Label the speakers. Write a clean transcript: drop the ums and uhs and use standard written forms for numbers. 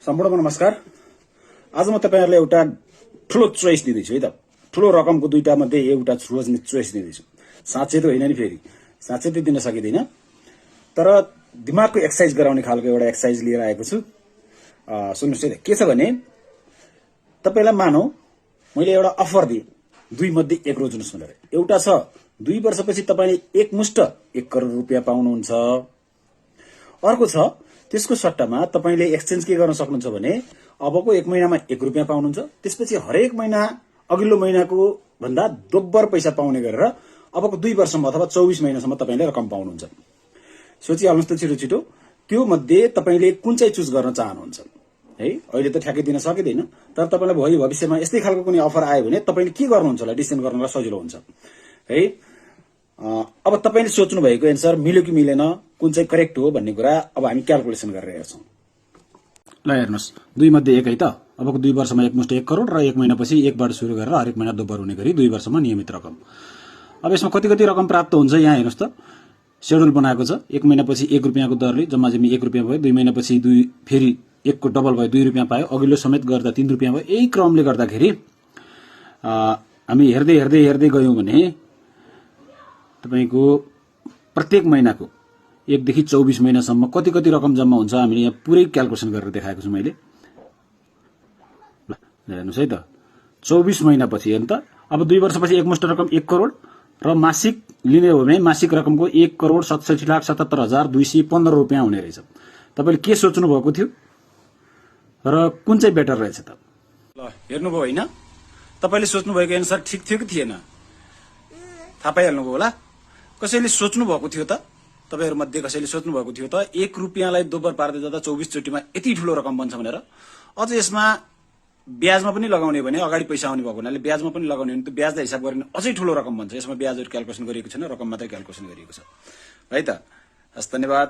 Speaker 1: सम्पूर्णको नमस्कार। आज म तपाईहरुलाई एउटा ठूलो चोइस दिदैछु है त। ठूलो रकमको दुईटा मध्ये एउटा रोज्ने चोइस दिदैछु। साँच्चै त होइन नि, फेरि साँच्चै त दिन सकिदैन, तर दिमागको एक्सरसाइज गराउने खालको एउटा एक्सरसाइज लिएर आएको छु। सुन्नुस् है त, के छ भने तपाईलाई मानौ मैले एउटा अफर दिए, दुई मध्ये एक रोज्नुस् भनेर। एउटा छ 2 वर्षपछि तपाईले एकमुष्ट 1 करोड रुपैयाँ पाउनुहुन्छ। अर्को छ त्यसको सट्टामा तपाईले एक्सचेन्ज के गर्न सक्नुहुन्छ भने अबको 1 महिनामा 1 रुपैयाँ पाउनुहुन्छ, त्यसपछि हरेक महिना अघिल्लो महिनाको भन्दा दोब्बर पैसा पाउने गरेर अबको 2 वर्षसम्म अथवा 24 महिनासम्म तपाईले रकम पाउनुहुन्छ। सोचिहाल्नुस् त छिटो छिटो त्यो मध्ये तपाईले कुन चाहिँ चुज गर्न चाहनुहुन्छ है। अहिले त ठ्याक्कै दिन सकिदैन, तर तपाईलाई भविष्यमा यस्तै खालको कुनै अफर आयो भने तपाईले के गर्नुहुन्छ होला डिसिजन गर्नलाई सजिलो हुन्छ है। अब तपाईले सोच्नु भएको एन्सर मिल्यो कि मिलेन, कुन चाहिँ करेक्ट हो भन्ने कुरा अब हामी क्याल्कुलेसन गरिरहेका छौं। ल हेर्नुस्, 2 मध्ये 1 है त। अबको 2 वर्षमा एकमुष्ट 1 करोड र 1 महिनापछि 1 बाट सुरु गरेर हरेक महिना दोब्बर हुने गरी 2 वर्षमा नियमित रकम। अब यसमा कति कति रकम प्राप्त हुन्छ यहाँ हेर्नुस् त। शेड्युल बनाएको छ। 1 महिनापछि 1 रुपैयाँको दरले जम्मा जम्मी 1 रुपैयाँ भयो। 2 महिनापछि 2 फेरि 1 को डबल भयो, 2 रुपैयाँ पायो। अघिल्लो समेत गर्दा 3 रुपैयाँ भयो। यही क्रमले गर्दाखेरि हामी हेर्दै हेर्दै हेर्दै गयौं भने तपाईको प्रत्येक महिनाको 1 देखि 24 महिनासम्म कति कति रकम जम्मा हुन्छ हामीले यहाँ पुरै क्याल्कुलेसन गरेर देखाएको छु मैले। ल हेर्नुस् है त, 24 महिनापछि हेर्नु त। अब 2 वर्षपछि एकमुष्ट रकम 1 करोड र मासिक लिने हो भने मासिक रकमको 1,67,67,215 रुपैयाँ हुने रहेछ। तपाईले के सोच्नु भएको थियो र कुन चाहिँ बेटर रहेछ त? ल हेर्नुभयो हैन, तपाईले सोच्नु भएको एन्सर ठीक थियो कि थिएन थाहा पाइहाल्नु भयो होला। कसैले सोच्नु भएको थियो त, तपाईहरु मध्ये कसैले सोच्नु भएको थियो त 1 रुपैयाँलाई दोब्बर पार्दै जाँदा 24 चोटीमा यति ठूलो रकम बन्छ भनेर? अझ यसमा ब्याजमा पनि लगाउने भने अगाडि पैसा आउने भएको हुनाले ब्याजमा पनि लगाउने भने त ब्याजलाई हिसाब गर्ने अझै ठूलो रकम बन्छ। यसमा ब्याजहरु क्याल्कुलेसन गरिएको छैन, रकम मात्रै क्याल्कुलेसन गरिएको छ है त। हस्, धन्यवाद।